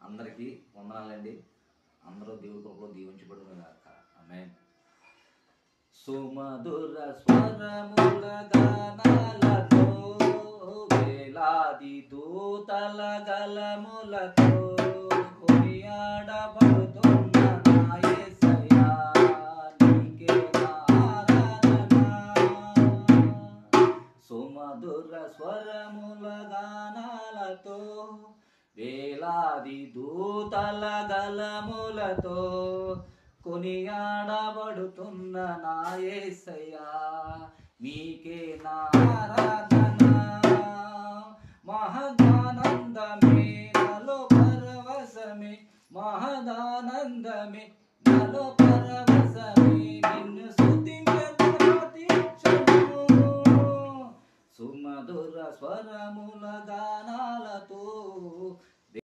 అందరికీ వందనాలండి. అందరూ దేవుడి కృపలో దీవించబడును గాక. ఆమేన్. సుమధుర స్వరముల గానాలతో వేలాది దూతల గలములతో కొనియాడబడుతున్న నా యేసయ్యా, నీకే నా ఆరాధన. సుమధుర స్వరముల గానాలతో వేలాది దూతల గలములతో కొనియాడబడుతున్న నా యేసయ్యా, మీకే నా ఆరాధన. మహదానందమే నాలో పరవశమే, మహదానందమే నాలో పరవశమే, నిన్ను స్తుతించెదను ప్రతి క్షణము. సుమధుర స్వరముల గానాలతో